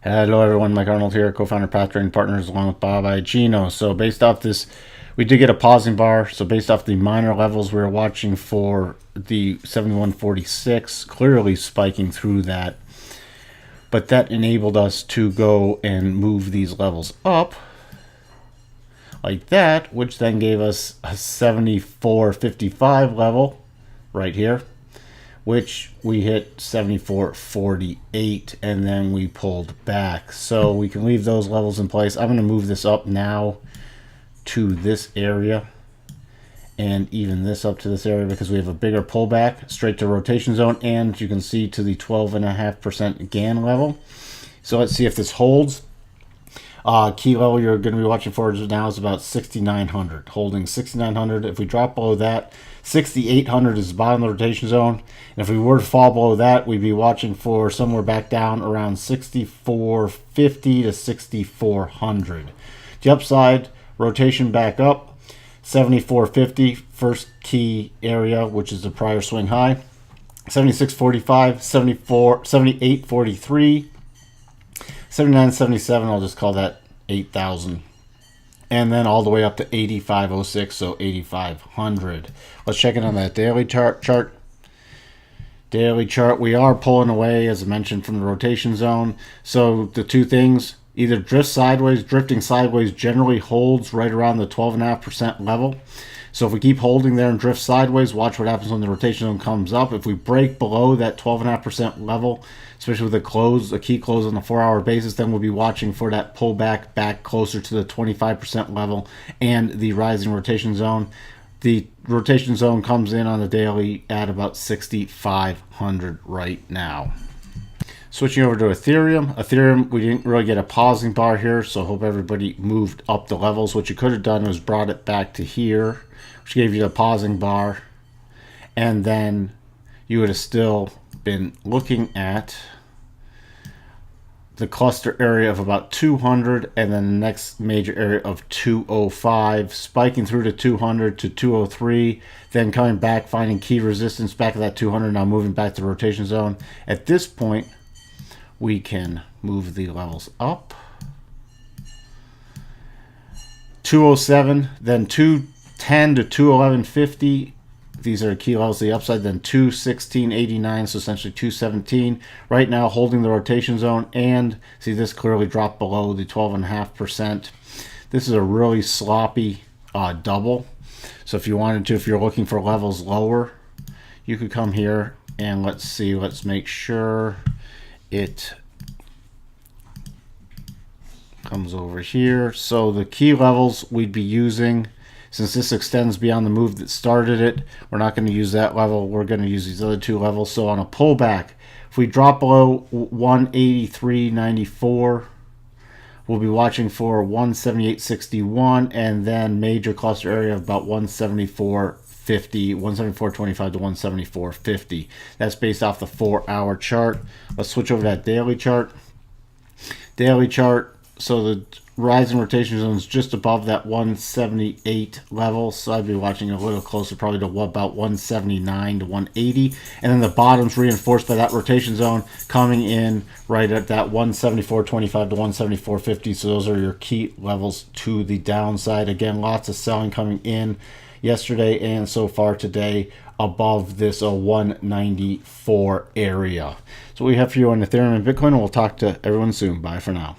Hello everyone, Mike Arnold here, co-founder, path trading partners along with Bob Iagino. So based off this, we did get a pausing bar. So based off the minor levels, we were watching for the 71.46, clearly spiking through that. But that enabled us to go and move these levels up like that, which then gave us a 74.55 level right here, which we hit 74.48 and then we pulled back. So we can leave those levels in place. I'm going to move this up now to this area and even this up to this area because we have a bigger pullback straight to rotation zone, and you can see to the 12.5% GAN level. So let's see if this holds. Key level you're going to be watching for now is about 6,900, holding 6,900. If we drop below that, 6,800 is the bottom of the rotation zone. And if we were to fall below that, we'd be watching for somewhere back down around 6,450 to 6,400. The upside, rotation back up, 74.50, first key area, which is the prior swing high, 76.45, 78.43, 79.77, I'll just call that 8,000. And then all the way up to 85.06, so 8,500. Let's check in on that daily chart. Daily chart, we are pulling away, as I mentioned, from the rotation zone. So the two things, either drift sideways, drifting sideways generally holds right around the 12.5% level. So if we keep holding there and drift sideways, watch what happens when the rotation zone comes up. If we break below that 12.5% level, especially with a key close on a 4-hour basis, then we'll be watching for that pullback back closer to the 25% level and the rising rotation zone. The rotation zone comes in on the daily at about 6,500 right now. Switching over to Ethereum. Ethereum, we didn't really get a pausing bar here, so I hope everybody moved up the levels. What you could have done was brought it back to here, which gave you the pausing bar, and then you would have still been looking at the cluster area of about 200 and then the next major area of 205, spiking through to 200 to 203, then coming back, finding key resistance back at that 200, now moving back to the rotation zone. At this point, we can move the levels up. 207, then 210 to 211.50. These are key levels to the upside. Then 216.89, so essentially 217. Right now, holding the rotation zone, and see this clearly dropped below the 12.5%. This is a really sloppy double. So if you wanted to, if you're looking for levels lower, you could come here and let's see. Let's make sure it comes over here. So the key levels we'd be using, since this extends beyond the move that started it, we're not going to use that level. We're going to use these other two levels. So on a pullback, if we drop below 183.94, we'll be watching for 178.61 and then major cluster area of about 174.50, 174.25 to 174.50. That's based off the 4-hour chart. Let's switch over to that daily chart. Daily chart, so the rising rotation zone is just above that 178 level, so I'd be watching a little closer, probably to about 179 to 180, and then the bottom's reinforced by that rotation zone coming in right at that 174.25 to 174.50. So those are your key levels to the downside. Again, lots of selling coming in yesterday and so far today above this 194 area. So we have for you on Ethereum and Bitcoin, and we'll talk to everyone soon. Bye for now.